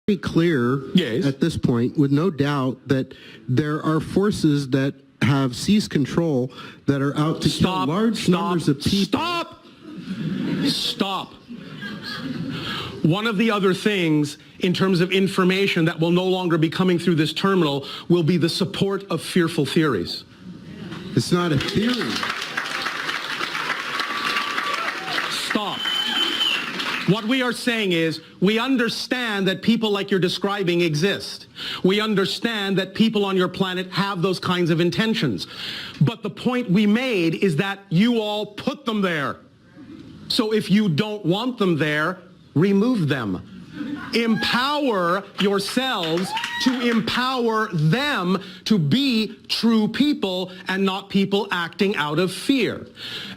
Very clear Yes. at this point, with no doubt, that there are forces that have seized control that are out to kill large numbers of people. Stop. One of the other things in terms of information that will no longer be coming through this terminal will be the support of fearful theories. It's not a theory. Stop. What we are saying is, we understand that people like you're describing exist. We understand that people on your planet have those kinds of intentions. But the point we made is that you all put them there. So if you don't want them there, remove them. Empower yourselves to empower them to be true people and not people acting out of fear.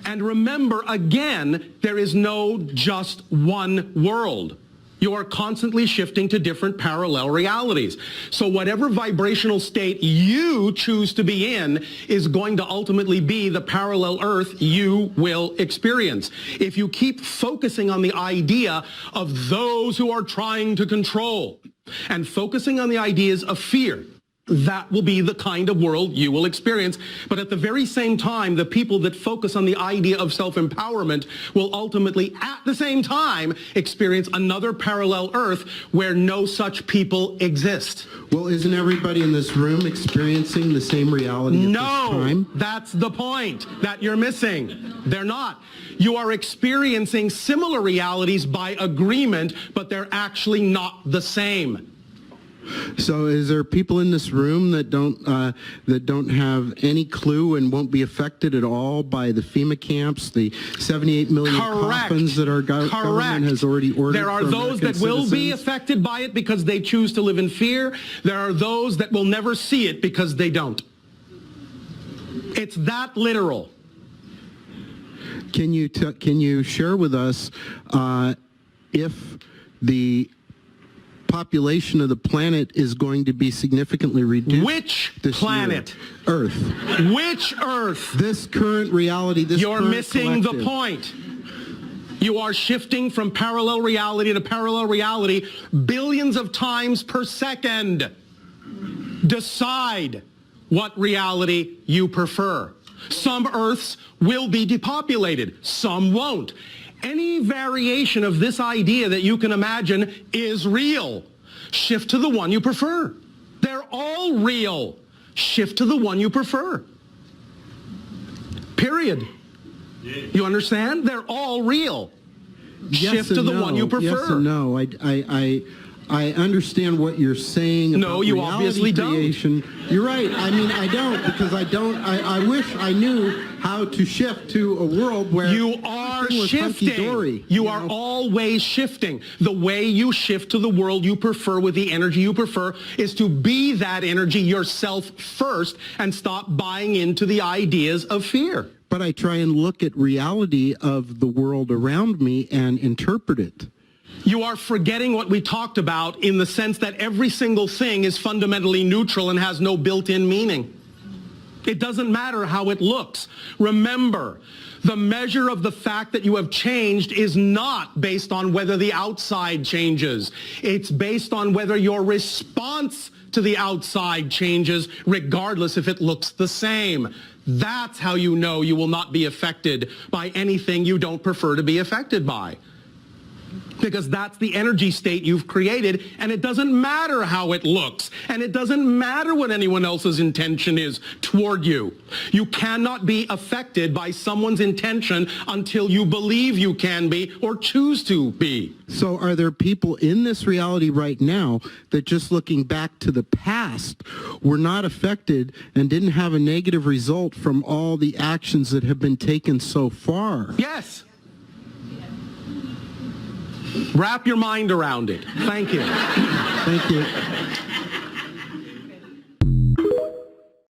And remember, again, there is no just one world. You are constantly shifting to different parallel realities. So whatever vibrational state you choose to be in is going to ultimately be the parallel Earth you will experience. If you keep focusing on the idea of those who are trying to control and focusing on the ideas of fear, that will be the kind of world you will experience. But at the very same time, the people that focus on the idea of self-empowerment will ultimately, at the same time, experience another parallel Earth where no such people exist. Well, isn't everybody in this room experiencing the same reality at this time? No, that's the point that you're missing. They're not. You are experiencing similar realities by agreement, but they're actually not the same. So is there people in this room that don't have any clue and won't be affected at all by the FEMA camps, the 78 million coffins that our government has already ordered? There are those that will be affected by it because they choose to live in fear. There are those that will never see it because they don't. It's that literal. Can you share with us if the population of the planet is going to be significantly reduced? Which this planet? Year? Earth. Which Earth? This current reality, this You're current missing collective. the point. You are shifting from parallel reality to parallel reality billions of times per second. Decide what reality you prefer. Some Earths will be depopulated, some won't. Any variation of this idea that you can imagine is real. Shift to the one you prefer. They're all real. Shift to the one you prefer. Period. You understand? They're all real. Yes Shift to the one you prefer. Yes and no. I understand what you're saying about no, you obviously creation. Don't. You're right. I mean, I don't, because I wish I knew how to shift to a world where you are shifting. You are always shifting. The way you shift to the world you prefer with the energy you prefer is to be that energy yourself first and stop buying into the ideas of fear. But I try and look at reality of the world around me and interpret it. You are forgetting what we talked about in the sense that every single thing is fundamentally neutral and has no built-in meaning. It doesn't matter how it looks. Remember, the measure of the fact that you have changed is not based on whether the outside changes. It's based on whether your response to the outside changes, regardless if it looks the same. That's how you know you will not be affected by anything you don't prefer to be affected by. Because that's the energy state you've created, and it doesn't matter how it looks, and it doesn't matter what anyone else's intention is toward you. You cannot be affected by someone's intention until you believe you can be or choose to be. So are there people in this reality right now that, just looking back to the past, were not affected and didn't have a negative result from all the actions that have been taken so far? Yes. Wrap your mind around it. Thank you. Thank you.